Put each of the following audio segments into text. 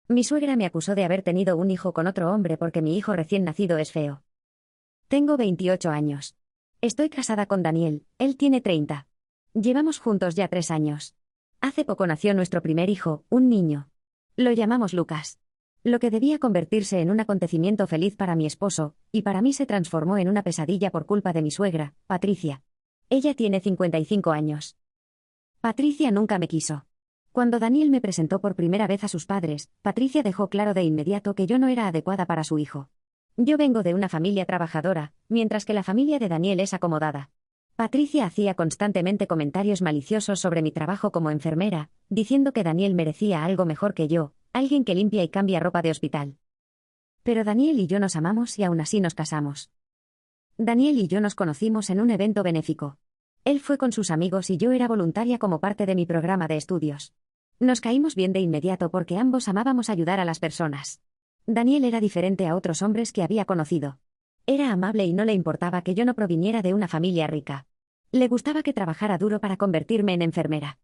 Mi suegra me acusó de haber tenido un hijo con otro hombre porque mi hijo recién nacido es feo. Tengo 28 años. Estoy casada con Daniel, él tiene 30. Llevamos juntos ya 3 años. Hace poco nació nuestro primer hijo, un niño. Lo llamamos Lucas. Lo que debía convertirse en un acontecimiento feliz para mi esposo, y para mí se transformó en una pesadilla por culpa de mi suegra, Patricia. Ella tiene 55 años. Patricia nunca me quiso. Cuando Daniel me presentó por primera vez a sus padres, Patricia dejó claro de inmediato que yo no era adecuada para su hijo. Yo vengo de una familia trabajadora, mientras que la familia de Daniel es acomodada. Patricia hacía constantemente comentarios maliciosos sobre mi trabajo como enfermera, diciendo que Daniel merecía algo mejor que yo, alguien que limpia y cambia ropa de hospital. Pero Daniel y yo nos amamos y aún así nos casamos. Daniel y yo nos conocimos en un evento benéfico. Él fue con sus amigos y yo era voluntaria como parte de mi programa de estudios. Nos caímos bien de inmediato porque ambos amábamos ayudar a las personas. Daniel era diferente a otros hombres que había conocido. Era amable y no le importaba que yo no proviniera de una familia rica. Le gustaba que trabajara duro para convertirme en enfermera.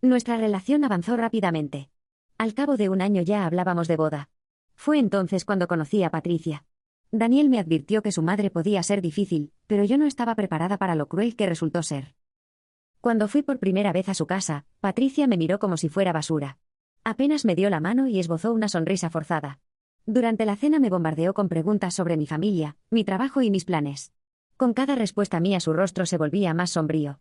Nuestra relación avanzó rápidamente. Al cabo de un año ya hablábamos de boda. Fue entonces cuando conocí a Patricia. Daniel me advirtió que su madre podía ser difícil, pero yo no estaba preparada para lo cruel que resultó ser. Cuando fui por primera vez a su casa, Patricia me miró como si fuera basura. Apenas me dio la mano y esbozó una sonrisa forzada. Durante la cena me bombardeó con preguntas sobre mi familia, mi trabajo y mis planes. Con cada respuesta mía su rostro se volvía más sombrío.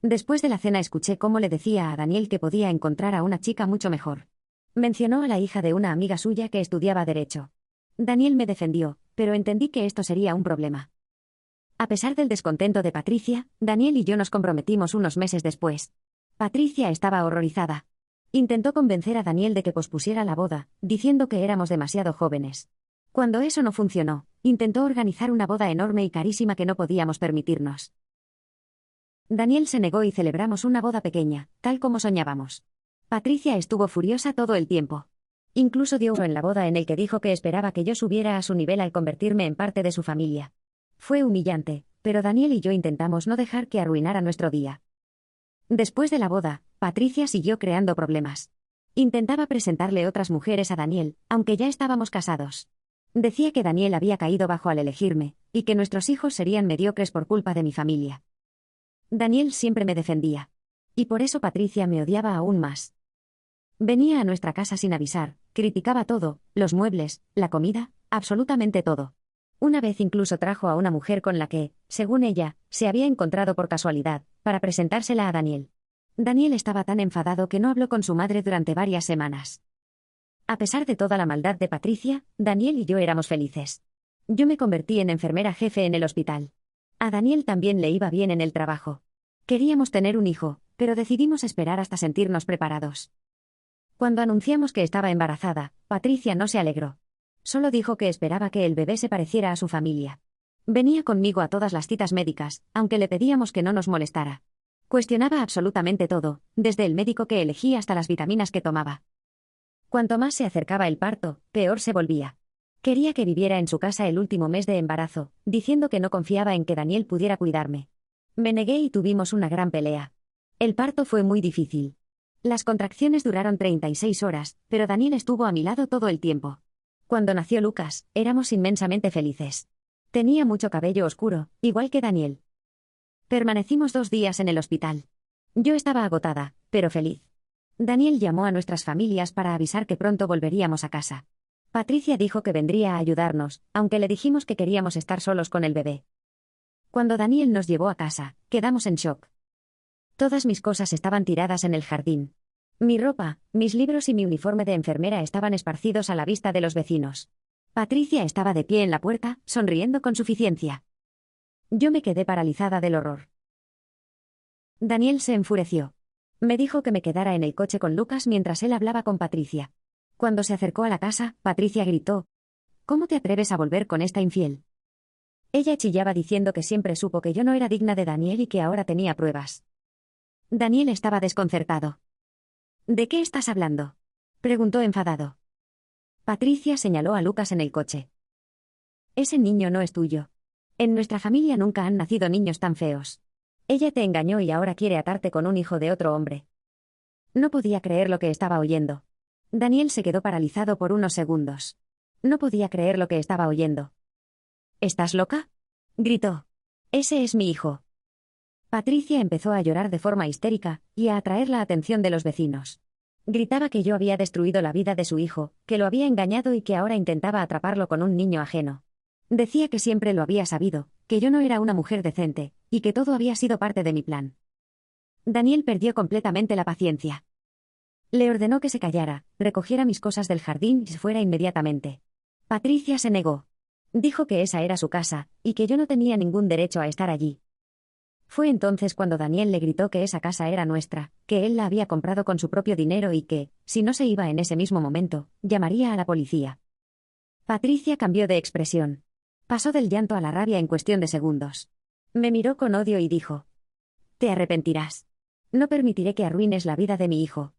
Después de la cena escuché cómo le decía a Daniel que podía encontrar a una chica mucho mejor. Mencionó a la hija de una amiga suya que estudiaba Derecho. Daniel me defendió, pero entendí que esto sería un problema. A pesar del descontento de Patricia, Daniel y yo nos comprometimos unos meses después. Patricia estaba horrorizada. Intentó convencer a Daniel de que pospusiera la boda, diciendo que éramos demasiado jóvenes. Cuando eso no funcionó, intentó organizar una boda enorme y carísima que no podíamos permitirnos. Daniel se negó y celebramos una boda pequeña, tal como soñábamos. Patricia estuvo furiosa todo el tiempo. Incluso dio uno en la boda en el que dijo que esperaba que yo subiera a su nivel al convertirme en parte de su familia. Fue humillante, pero Daniel y yo intentamos no dejar que arruinara nuestro día. Después de la boda, Patricia siguió creando problemas. Intentaba presentarle otras mujeres a Daniel, aunque ya estábamos casados. Decía que Daniel había caído bajo al elegirme, y que nuestros hijos serían mediocres por culpa de mi familia. Daniel siempre me defendía. Y por eso Patricia me odiaba aún más. Venía a nuestra casa sin avisar, criticaba todo, los muebles, la comida, absolutamente todo. Una vez incluso trajo a una mujer con la que, según ella, se había encontrado por casualidad, para presentársela a Daniel. Daniel estaba tan enfadado que no habló con su madre durante varias semanas. A pesar de toda la maldad de Patricia, Daniel y yo éramos felices. Yo me convertí en enfermera jefe en el hospital. A Daniel también le iba bien en el trabajo. Queríamos tener un hijo, pero decidimos esperar hasta sentirnos preparados. Cuando anunciamos que estaba embarazada, Patricia no se alegró. Solo dijo que esperaba que el bebé se pareciera a su familia. Venía conmigo a todas las citas médicas, aunque le pedíamos que no nos molestara. Cuestionaba absolutamente todo, desde el médico que elegí hasta las vitaminas que tomaba. Cuanto más se acercaba el parto, peor se volvía. Quería que viviera en su casa el último mes de embarazo, diciendo que no confiaba en que Daniel pudiera cuidarme. Me negué y tuvimos una gran pelea. El parto fue muy difícil. Las contracciones duraron 36 horas, pero Daniel estuvo a mi lado todo el tiempo. Cuando nació Lucas, éramos inmensamente felices. Tenía mucho cabello oscuro, igual que Daniel. Permanecimos 2 días en el hospital. Yo estaba agotada, pero feliz. Daniel llamó a nuestras familias para avisar que pronto volveríamos a casa. Patricia dijo que vendría a ayudarnos, aunque le dijimos que queríamos estar solos con el bebé. Cuando Daniel nos llevó a casa, quedamos en shock. Todas mis cosas estaban tiradas en el jardín. Mi ropa, mis libros y mi uniforme de enfermera estaban esparcidos a la vista de los vecinos. Patricia estaba de pie en la puerta, sonriendo con suficiencia. Yo me quedé paralizada del horror. Daniel se enfureció. Me dijo que me quedara en el coche con Lucas mientras él hablaba con Patricia. Cuando se acercó a la casa, Patricia gritó: «¿Cómo te atreves a volver con esta infiel?». Ella chillaba diciendo que siempre supo que yo no era digna de Daniel y que ahora tenía pruebas. Daniel estaba desconcertado. «¿De qué estás hablando?», preguntó enfadado. Patricia señaló a Lucas en el coche. «Ese niño no es tuyo. En nuestra familia nunca han nacido niños tan feos. Ella te engañó y ahora quiere atarte con un hijo de otro hombre». No podía creer lo que estaba oyendo. Daniel se quedó paralizado por unos segundos. No podía creer lo que estaba oyendo. ¿Estás loca?, gritó. Ese es mi hijo. Patricia empezó a llorar de forma histérica y a atraer la atención de los vecinos. Gritaba que yo había destruido la vida de su hijo, que lo había engañado y que ahora intentaba atraparlo con un niño ajeno. Decía que siempre lo había sabido, que yo no era una mujer decente, y que todo había sido parte de mi plan. Daniel perdió completamente la paciencia. Le ordenó que se callara, recogiera mis cosas del jardín y se fuera inmediatamente. Patricia se negó. Dijo que esa era su casa, y que yo no tenía ningún derecho a estar allí. Fue entonces cuando Daniel le gritó que esa casa era nuestra, que él la había comprado con su propio dinero y que, si no se iba en ese mismo momento, llamaría a la policía. Patricia cambió de expresión. Pasó del llanto a la rabia en cuestión de segundos. Me miró con odio y dijo: «Te arrepentirás. No permitiré que arruines la vida de mi hijo».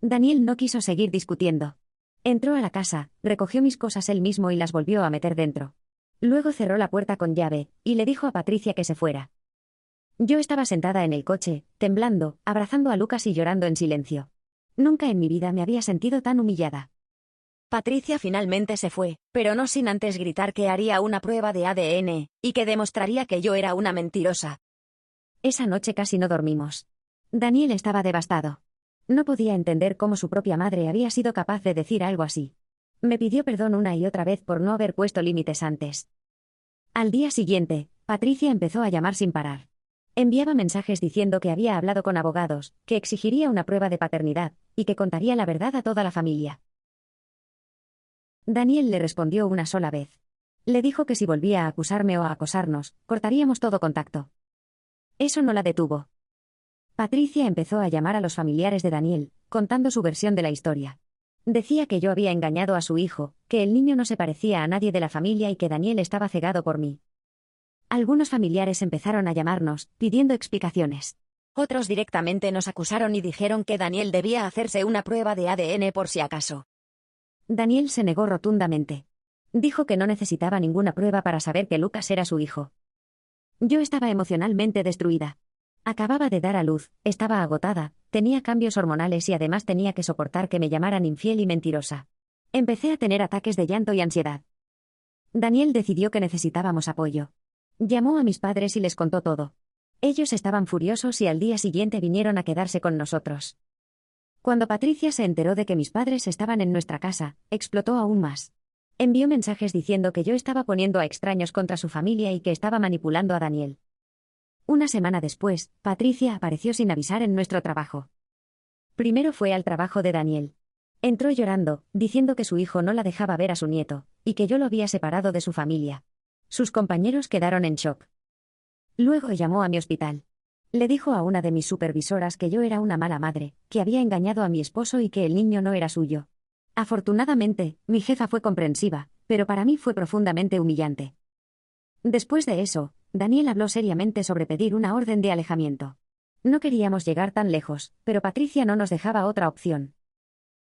Daniel no quiso seguir discutiendo. Entró a la casa, recogió mis cosas él mismo y las volvió a meter dentro. Luego cerró la puerta con llave, y le dijo a Patricia que se fuera. Yo estaba sentada en el coche, temblando, abrazando a Lucas y llorando en silencio. Nunca en mi vida me había sentido tan humillada. Patricia finalmente se fue, pero no sin antes gritar que haría una prueba de ADN, y que demostraría que yo era una mentirosa. Esa noche casi no dormimos. Daniel estaba devastado. No podía entender cómo su propia madre había sido capaz de decir algo así. Me pidió perdón una y otra vez por no haber puesto límites antes. Al día siguiente, Patricia empezó a llamar sin parar. Enviaba mensajes diciendo que había hablado con abogados, que exigiría una prueba de paternidad, y que contaría la verdad a toda la familia. Daniel le respondió una sola vez. Le dijo que si volvía a acusarme o a acosarnos, cortaríamos todo contacto. Eso no la detuvo. Patricia empezó a llamar a los familiares de Daniel, contando su versión de la historia. Decía que yo había engañado a su hijo, que el niño no se parecía a nadie de la familia y que Daniel estaba cegado por mí. Algunos familiares empezaron a llamarnos, pidiendo explicaciones. Otros directamente nos acusaron y dijeron que Daniel debía hacerse una prueba de ADN por si acaso. Daniel se negó rotundamente. Dijo que no necesitaba ninguna prueba para saber que Lucas era su hijo. Yo estaba emocionalmente destruida. Acababa de dar a luz, estaba agotada, tenía cambios hormonales y además tenía que soportar que me llamaran infiel y mentirosa. Empecé a tener ataques de llanto y ansiedad. Daniel decidió que necesitábamos apoyo. Llamó a mis padres y les contó todo. Ellos estaban furiosos y al día siguiente vinieron a quedarse con nosotros. Cuando Patricia se enteró de que mis padres estaban en nuestra casa, explotó aún más. Envió mensajes diciendo que yo estaba poniendo a extraños contra su familia y que estaba manipulando a Daniel. Una semana después, Patricia apareció sin avisar en nuestro trabajo. Primero fue al trabajo de Daniel. Entró llorando, diciendo que su hijo no la dejaba ver a su nieto, y que yo lo había separado de su familia. Sus compañeros quedaron en shock. Luego llamó a mi hospital. Le dijo a una de mis supervisoras que yo era una mala madre, que había engañado a mi esposo y que el niño no era suyo. Afortunadamente, mi jefa fue comprensiva, pero para mí fue profundamente humillante. Después de eso, Daniel habló seriamente sobre pedir una orden de alejamiento. No queríamos llegar tan lejos, pero Patricia no nos dejaba otra opción.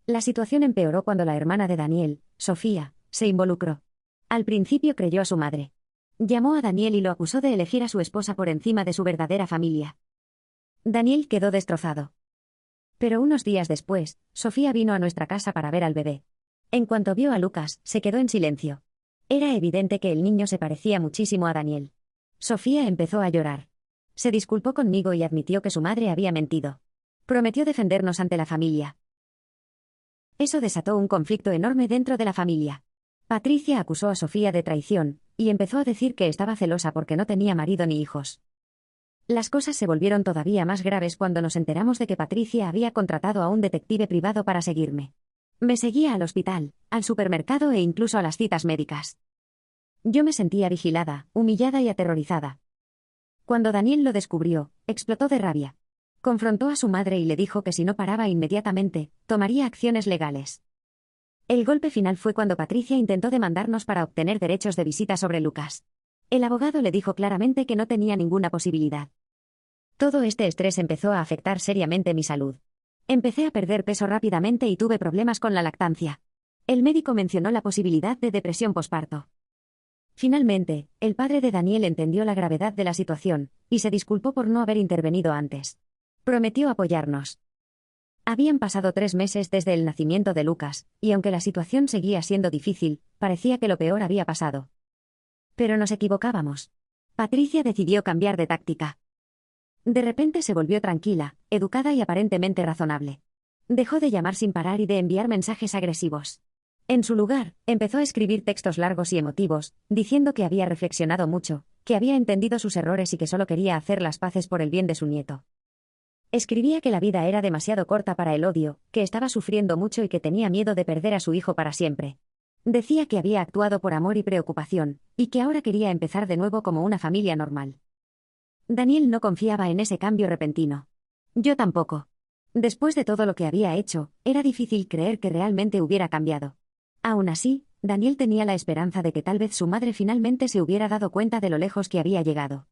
La situación empeoró cuando la hermana de Daniel, Sofía, se involucró. Al principio creyó a su madre. Llamó a Daniel y lo acusó de elegir a su esposa por encima de su verdadera familia. Daniel quedó destrozado. Pero unos días después, Sofía vino a nuestra casa para ver al bebé. En cuanto vio a Lucas, se quedó en silencio. Era evidente que el niño se parecía muchísimo a Daniel. Sofía empezó a llorar. Se disculpó conmigo y admitió que su madre había mentido. Prometió defendernos ante la familia. Eso desató un conflicto enorme dentro de la familia. Patricia acusó a Sofía de traición, y empezó a decir que estaba celosa porque no tenía marido ni hijos. Las cosas se volvieron todavía más graves cuando nos enteramos de que Patricia había contratado a un detective privado para seguirme. Me seguía al hospital, al supermercado e incluso a las citas médicas. Yo me sentía vigilada, humillada y aterrorizada. Cuando Daniel lo descubrió, explotó de rabia. Confrontó a su madre y le dijo que si no paraba inmediatamente, tomaría acciones legales. El golpe final fue cuando Patricia intentó demandarnos para obtener derechos de visita sobre Lucas. El abogado le dijo claramente que no tenía ninguna posibilidad. Todo este estrés empezó a afectar seriamente mi salud. Empecé a perder peso rápidamente y tuve problemas con la lactancia. El médico mencionó la posibilidad de depresión posparto. Finalmente, el padre de Daniel entendió la gravedad de la situación, y se disculpó por no haber intervenido antes. Prometió apoyarnos. Habían pasado 3 meses desde el nacimiento de Lucas, y aunque la situación seguía siendo difícil, parecía que lo peor había pasado. Pero nos equivocábamos. Patricia decidió cambiar de táctica. De repente se volvió tranquila, educada y aparentemente razonable. Dejó de llamar sin parar y de enviar mensajes agresivos. En su lugar, empezó a escribir textos largos y emotivos, diciendo que había reflexionado mucho, que había entendido sus errores y que solo quería hacer las paces por el bien de su nieto. Escribía que la vida era demasiado corta para el odio, que estaba sufriendo mucho y que tenía miedo de perder a su hijo para siempre. Decía que había actuado por amor y preocupación, y que ahora quería empezar de nuevo como una familia normal. Daniel no confiaba en ese cambio repentino. Yo tampoco. Después de todo lo que había hecho, era difícil creer que realmente hubiera cambiado. Aún así, Daniel tenía la esperanza de que tal vez su madre finalmente se hubiera dado cuenta de lo lejos que había llegado.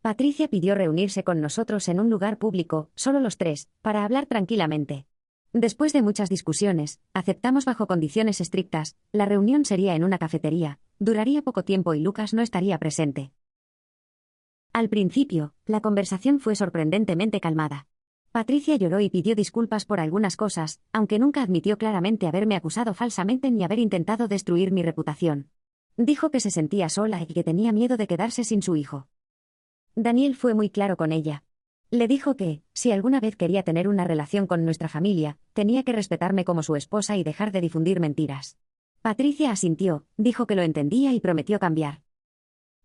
Patricia pidió reunirse con nosotros en un lugar público, solo los 3, para hablar tranquilamente. Después de muchas discusiones, aceptamos bajo condiciones estrictas, la reunión sería en una cafetería, duraría poco tiempo y Lucas no estaría presente. Al principio, la conversación fue sorprendentemente calmada. Patricia lloró y pidió disculpas por algunas cosas, aunque nunca admitió claramente haberme acusado falsamente ni haber intentado destruir mi reputación. Dijo que se sentía sola y que tenía miedo de quedarse sin su hijo. Daniel fue muy claro con ella. Le dijo que, si alguna vez quería tener una relación con nuestra familia, tenía que respetarme como su esposa y dejar de difundir mentiras. Patricia asintió, dijo que lo entendía y prometió cambiar.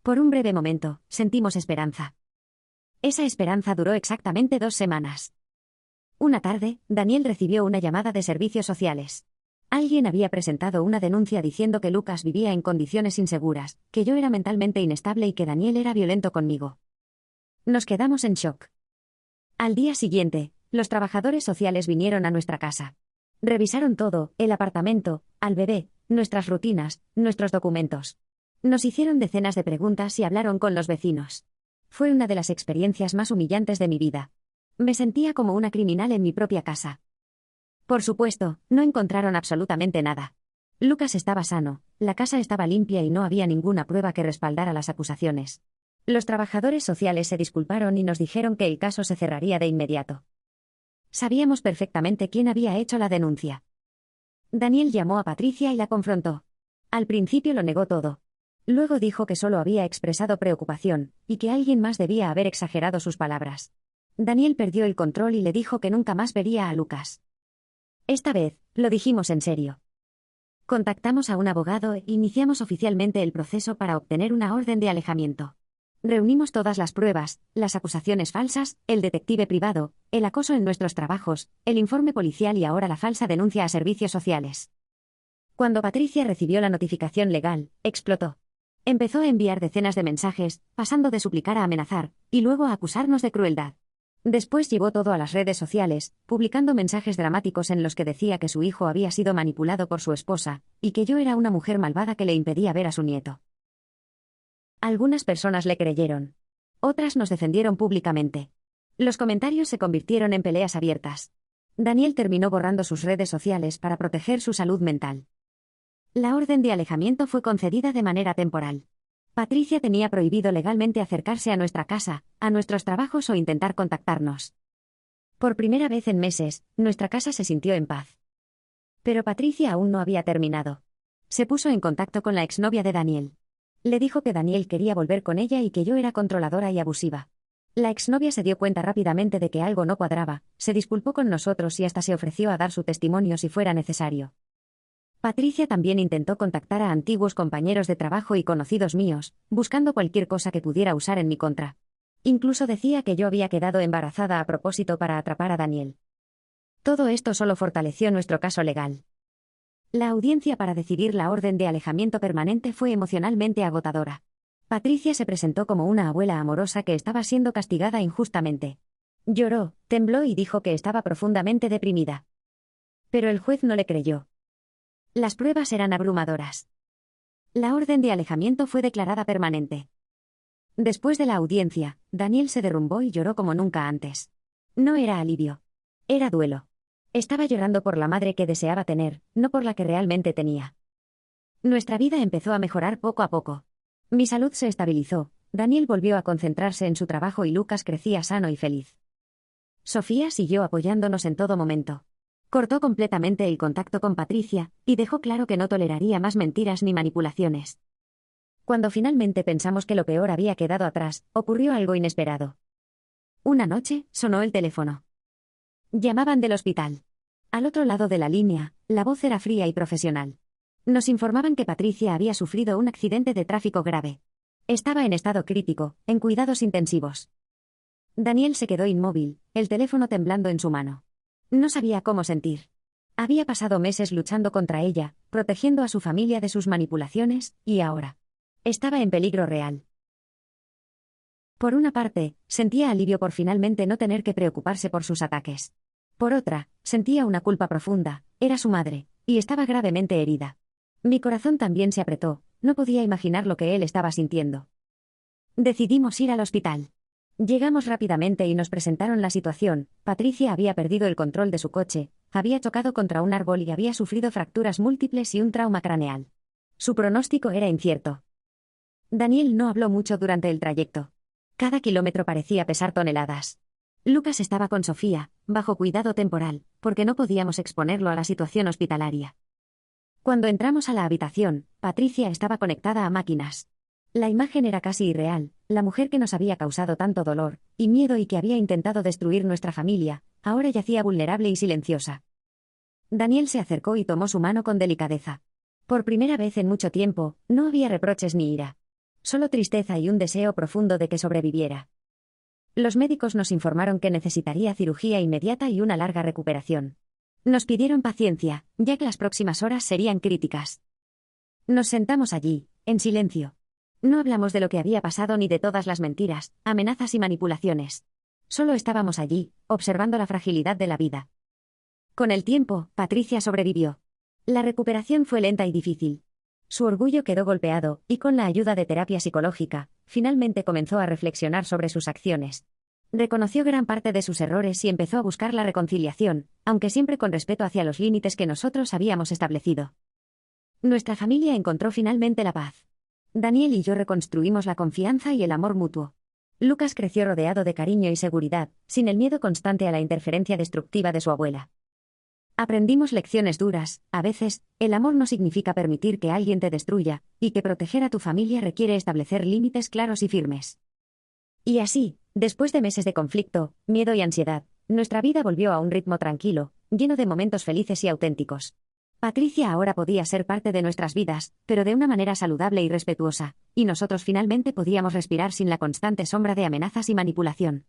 Por un breve momento, sentimos esperanza. Esa esperanza duró exactamente 2 semanas. Una tarde, Daniel recibió una llamada de servicios sociales. Alguien había presentado una denuncia diciendo que Lucas vivía en condiciones inseguras, que yo era mentalmente inestable y que Daniel era violento conmigo. Nos quedamos en shock. Al día siguiente, los trabajadores sociales vinieron a nuestra casa. Revisaron todo, el apartamento, al bebé, nuestras rutinas, nuestros documentos. Nos hicieron decenas de preguntas y hablaron con los vecinos. Fue una de las experiencias más humillantes de mi vida. Me sentía como una criminal en mi propia casa. Por supuesto, no encontraron absolutamente nada. Lucas estaba sano, la casa estaba limpia y no había ninguna prueba que respaldara las acusaciones. Los trabajadores sociales se disculparon y nos dijeron que el caso se cerraría de inmediato. Sabíamos perfectamente quién había hecho la denuncia. Daniel llamó a Patricia y la confrontó. Al principio lo negó todo. Luego dijo que solo había expresado preocupación, y que alguien más debía haber exagerado sus palabras. Daniel perdió el control y le dijo que nunca más vería a Lucas. Esta vez, lo dijimos en serio. Contactamos a un abogado e iniciamos oficialmente el proceso para obtener una orden de alejamiento. Reunimos todas las pruebas, las acusaciones falsas, el detective privado, el acoso en nuestros trabajos, el informe policial y ahora la falsa denuncia a servicios sociales. Cuando Patricia recibió la notificación legal, explotó. Empezó a enviar decenas de mensajes, pasando de suplicar a amenazar, y luego a acusarnos de crueldad. Después llevó todo a las redes sociales, publicando mensajes dramáticos en los que decía que su hijo había sido manipulado por su esposa, y que yo era una mujer malvada que le impedía ver a su nieto. Algunas personas le creyeron. Otras nos defendieron públicamente. Los comentarios se convirtieron en peleas abiertas. Daniel terminó borrando sus redes sociales para proteger su salud mental. La orden de alejamiento fue concedida de manera temporal. Patricia tenía prohibido legalmente acercarse a nuestra casa, a nuestros trabajos o intentar contactarnos. Por primera vez en meses, nuestra casa se sintió en paz. Pero Patricia aún no había terminado. Se puso en contacto con la exnovia de Daniel. Le dijo que Daniel quería volver con ella y que yo era controladora y abusiva. La exnovia se dio cuenta rápidamente de que algo no cuadraba, se disculpó con nosotros y hasta se ofreció a dar su testimonio si fuera necesario. Patricia también intentó contactar a antiguos compañeros de trabajo y conocidos míos, buscando cualquier cosa que pudiera usar en mi contra. Incluso decía que yo había quedado embarazada a propósito para atrapar a Daniel. Todo esto solo fortaleció nuestro caso legal. La audiencia para decidir la orden de alejamiento permanente fue emocionalmente agotadora. Patricia se presentó como una abuela amorosa que estaba siendo castigada injustamente. Lloró, tembló y dijo que estaba profundamente deprimida. Pero el juez no le creyó. Las pruebas eran abrumadoras. La orden de alejamiento fue declarada permanente. Después de la audiencia, Daniel se derrumbó y lloró como nunca antes. No era alivio. Era duelo. Estaba llorando por la madre que deseaba tener, no por la que realmente tenía. Nuestra vida empezó a mejorar poco a poco. Mi salud se estabilizó, Daniel volvió a concentrarse en su trabajo y Lucas crecía sano y feliz. Sofía siguió apoyándonos en todo momento. Cortó completamente el contacto con Patricia y dejó claro que no toleraría más mentiras ni manipulaciones. Cuando finalmente pensamos que lo peor había quedado atrás, ocurrió algo inesperado. Una noche, sonó el teléfono. Llamaban del hospital. Al otro lado de la línea, la voz era fría y profesional. Nos informaban que Patricia había sufrido un accidente de tráfico grave. Estaba en estado crítico, en cuidados intensivos. Daniel se quedó inmóvil, el teléfono temblando en su mano. No sabía cómo sentir. Había pasado meses luchando contra ella, protegiendo a su familia de sus manipulaciones, y ahora estaba en peligro real. Por una parte, sentía alivio por finalmente no tener que preocuparse por sus ataques. Por otra, sentía una culpa profunda, era su madre, y estaba gravemente herida. Mi corazón también se apretó, no podía imaginar lo que él estaba sintiendo. Decidimos ir al hospital. Llegamos rápidamente y nos presentaron la situación. Patricia había perdido el control de su coche, había chocado contra un árbol y había sufrido fracturas múltiples y un trauma craneal. Su pronóstico era incierto. Daniel no habló mucho durante el trayecto. Cada kilómetro parecía pesar toneladas. Lucas estaba con Sofía, bajo cuidado temporal, porque no podíamos exponerlo a la situación hospitalaria. Cuando entramos a la habitación, Patricia estaba conectada a máquinas. La imagen era casi irreal, la mujer que nos había causado tanto dolor y miedo y que había intentado destruir nuestra familia, ahora yacía vulnerable y silenciosa. Daniel se acercó y tomó su mano con delicadeza. Por primera vez en mucho tiempo, no había reproches ni ira. Solo tristeza y un deseo profundo de que sobreviviera. Los médicos nos informaron que necesitaría cirugía inmediata y una larga recuperación. Nos pidieron paciencia, ya que las próximas horas serían críticas. Nos sentamos allí, en silencio. No hablamos de lo que había pasado ni de todas las mentiras, amenazas y manipulaciones. Solo estábamos allí, observando la fragilidad de la vida. Con el tiempo, Patricia sobrevivió. La recuperación fue lenta y difícil. Su orgullo quedó golpeado, y con la ayuda de terapia psicológica, finalmente comenzó a reflexionar sobre sus acciones. Reconoció gran parte de sus errores y empezó a buscar la reconciliación, aunque siempre con respeto hacia los límites que nosotros habíamos establecido. Nuestra familia encontró finalmente la paz. Daniel y yo reconstruimos la confianza y el amor mutuo. Lucas creció rodeado de cariño y seguridad, sin el miedo constante a la interferencia destructiva de su abuela. Aprendimos lecciones duras, a veces, el amor no significa permitir que alguien te destruya, y que proteger a tu familia requiere establecer límites claros y firmes. Y así, después de meses de conflicto, miedo y ansiedad, nuestra vida volvió a un ritmo tranquilo, lleno de momentos felices y auténticos. Patricia ahora podía ser parte de nuestras vidas, pero de una manera saludable y respetuosa, y nosotros finalmente podíamos respirar sin la constante sombra de amenazas y manipulación.